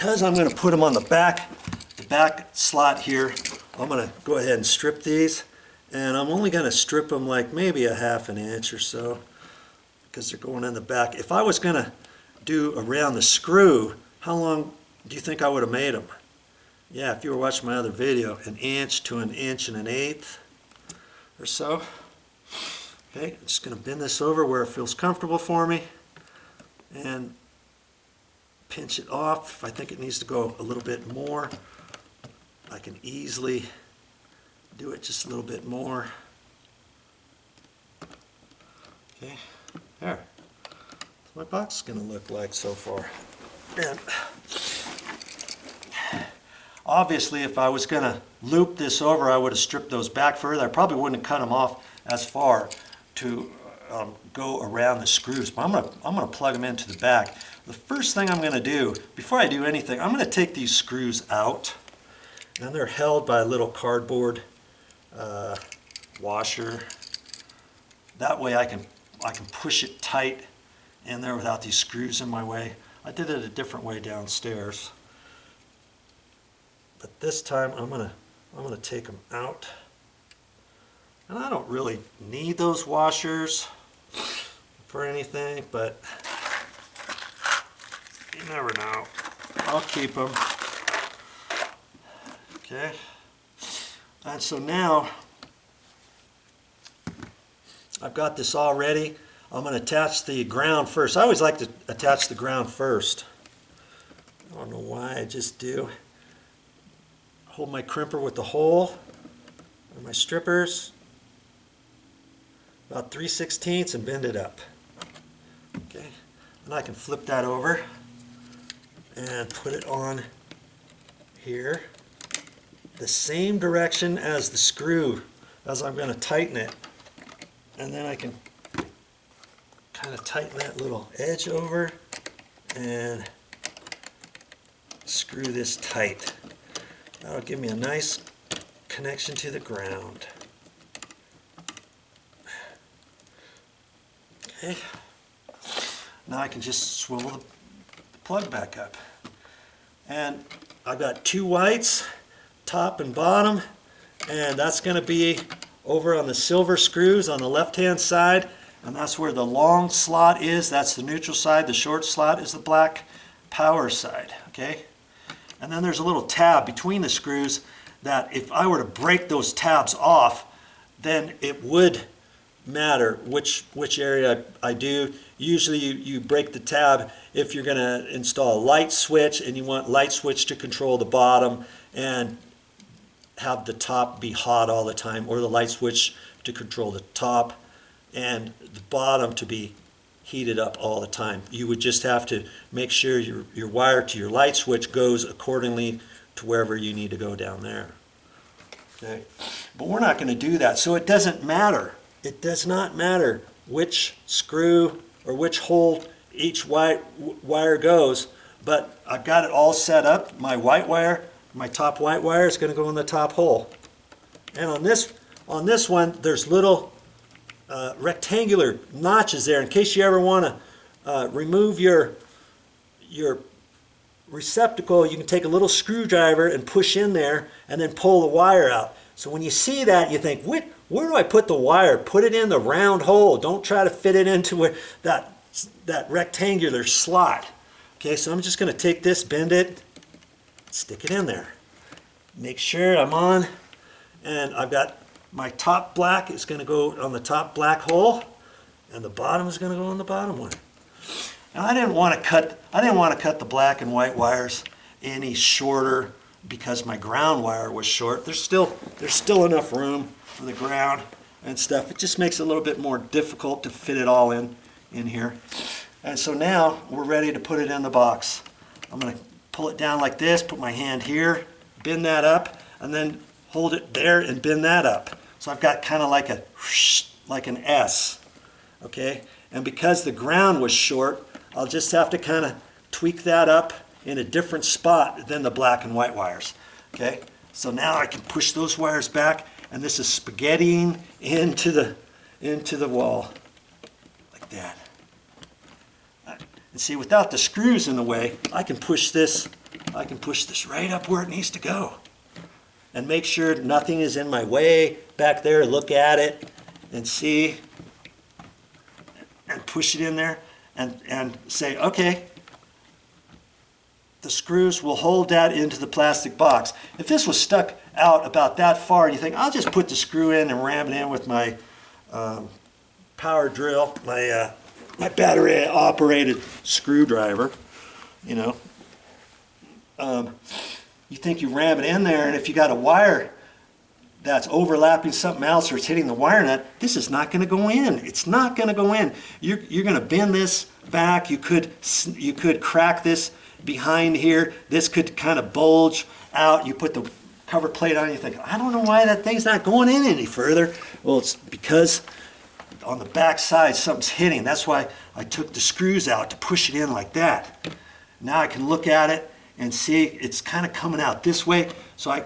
because I'm going to put them on the back slot here, I'm going to go ahead and strip these. And I'm only going to strip them like maybe 1/2 inch or so because they're going in the back. If I was going to do around the screw, how long do you think I would have made them? Yeah, if you were watching my other video, 1 inch to 1 1/8" or so. Okay, I'm just going to bend this over where it feels comfortable for me and pinch it off. If I think it needs to go a little bit more, I can easily do it just a little bit more. Okay, there. That's what my box is going to look like so far. And obviously, if I was going to loop this over, I would have stripped those back further. I probably wouldn't have cut them off as far to go around the screws. But I'm going to plug them into the back. The first thing I'm going to do, before I do anything, I'm going to take these screws out. And they're held by a little cardboard washer. That way I can push it tight in there without these screws in my way. I did it a different way downstairs. But this time I'm gonna take them out. And I don't really need those washers for anything, but you never know. I'll keep them. Okay. And so now I've got this all ready. I'm going to attach the ground first. I always like to attach the ground first. I don't know why, I just do. Hold my crimper with the hole and my strippers about 3/16 and bend it up. Okay, and I can flip that over and put it on here the same direction as the screw as I'm going to tighten it, and then I can kind of tighten that little edge over and screw this tight. That'll give me a nice connection to the ground. Okay, now I can just swivel the plug back up, and I've got 2 whites, top and bottom, and that's going to be over on the silver screws on the left hand side, and that's where the long slot is. That's the neutral side. The short slot is the black power side. Okay, and then there's a little tab between the screws that if I were to break those tabs off, then it would matter which area I do. Usually you break the tab if you're going to install a light switch and you want light switch to control the bottom and have the top be hot all the time, or the light switch to control the top and the bottom to be heated up all the time. You would just have to make sure your wire to your light switch goes accordingly to wherever you need to go down there. Okay, but we're not going to do that, so it doesn't matter. It does not matter which screw or which hole each wire goes, but I've got it all set up. My white wire, my top white wire is going to go in the top hole. And on this one, there's little rectangular notches there in case you ever want to remove your receptacle. You can take a little screwdriver and push in there and then pull the wire out. So when you see that, you think, where do I put the wire? Put it in the round hole. Don't try to fit it into that rectangular slot. Okay, so I'm just going to take this, bend it, stick it in there. Make sure I'm on, and I've got my top black is going to go on the top black hole, and the bottom is going to go on the bottom one. Now I didn't want to cut the black and white wires any shorter because my ground wire was short. There's still enough room for the ground and stuff. It just makes it a little bit more difficult to fit it all in here. And so now we're ready to put it in the box. I'm going to pull it down like this, put my hand here, bend that up, and then hold it there and bend that up. So I've got kind of like an S. Okay? And because the ground was short, I'll just have to kind of tweak that up in a different spot than the black and white wires. Okay? So now I can push those wires back, and this is spaghettiing into the wall like that. And see, without the screws in the way, I can push this I can push this right up where it needs to go. And make sure nothing is in my way back there. Look at it and see. And push it in there and say, okay, the screws will hold that into the plastic box. If this was stuck out about that far, you think, I'll just put the screw in and ram it in with my power drill, my battery operated screwdriver, you know. You think you ram it in there, and if you got a wire that's overlapping something else or it's hitting the wire nut, this is not going to go in. It's not going to go in. You're going to bend this back. You could crack this behind here. This could kind of bulge out. You put the cover plate on, you think, I don't know why that thing's not going in any further. Well, it's because on the back side something's hitting. That's why I took the screws out to push it in like that. Now I can look at it and see it's kind of coming out this way. So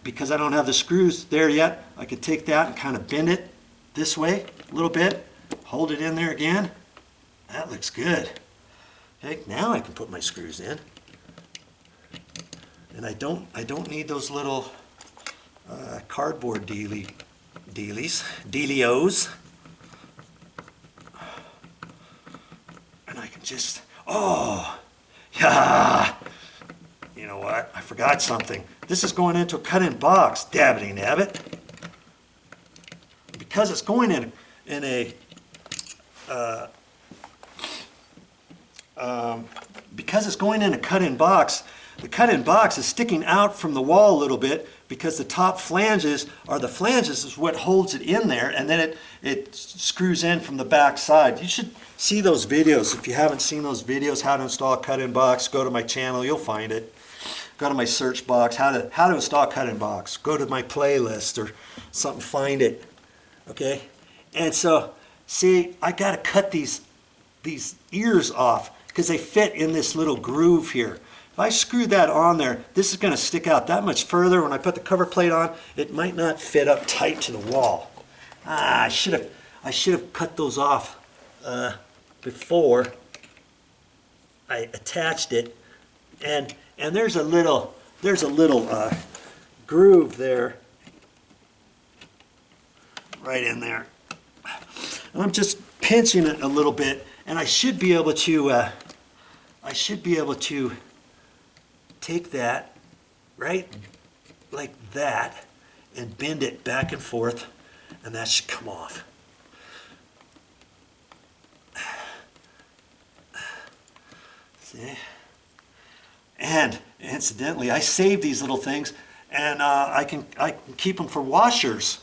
because I don't have the screws there yet, I could take that and kind of bend it this way a little bit, hold it in there again. That looks good. Okay, now I can put my screws in. And I don't need those little cardboard dealios. And I can just, oh, yeah. You know what? I forgot something. This is going into a cut-in box. Dabbity nabbit. Because it's going in a cut-in box, the cut-in box is sticking out from the wall a little bit because the top flanges is what holds it in there, and then it screws in from the back side. You should see those videos. If you haven't seen those videos, how to install a cut-in box, go to my channel, you'll find it. Go to my search box, how to install a cut-in box. Go to my playlist or something, find it. Okay? And so, see, I got to cut these ears off because they fit in this little groove here. If I screw that on there, this is going to stick out that much further. When I put the cover plate on, it might not fit up tight to the wall. I should have cut those off before I attached it. And there's a little groove there, right in there. And I'm just pinching it a little bit, and I should be able to take that right like that and bend it back and forth, and that should come off. See? And incidentally, I save these little things, and I can keep them for washers.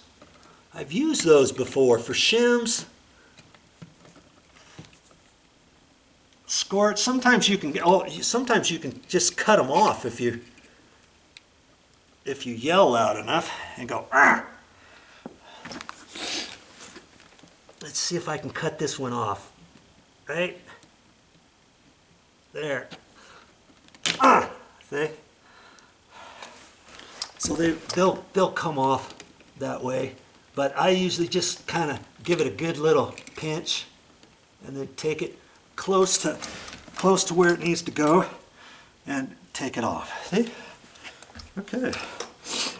I've used those before for shims, squirts. Sometimes you can just cut them off if you yell loud enough and go, "Arr!" Let's see if I can cut this one off. Right there. See? So they'll come off that way, but I usually just kind of give it a good little pinch and then take it close to where it needs to go and take it off. See? Okay.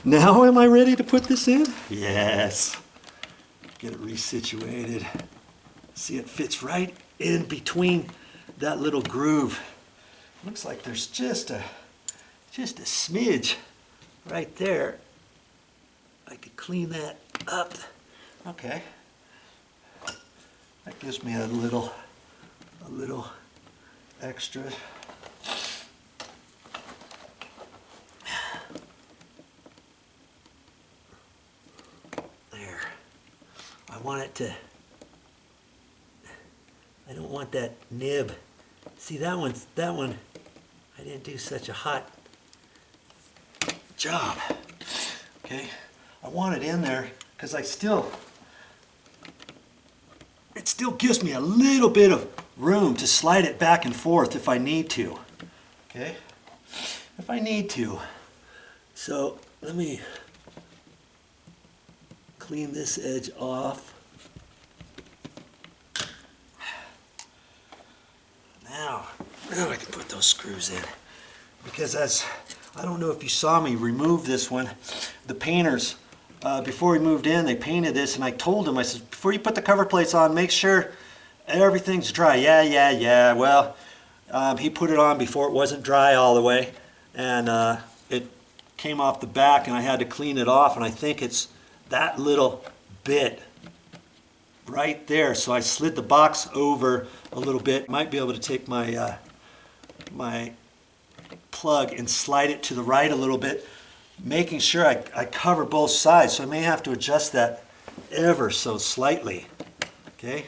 Now am I ready to put this in? Yes. Get it resituated. See, it fits right in between that little groove. Looks like there's just a smidge right there. I could clean that up. Okay. That gives me a little extra. There. I don't want that nib. See, that one, I didn't do such a hot job. Okay, I want it in there because it still gives me a little bit of room to slide it back and forth if I need to. Okay, if I need to. So let me clean this edge off. Now I can put those screws in. because as I don't know if you saw me remove this one, the painters, before we moved in, they painted this, and I told them, I said, before you put the cover plates on, make sure everything's dry. Yeah. Well, he put it on before it wasn't dry all the way, and it came off the back, and I had to clean it off, and I think it's that little bit right there. So I slid the box over a little bit. Might be able to take my my plug and slide it to the right a little bit, making sure I cover both sides. So I may have to adjust that ever so slightly. Okay.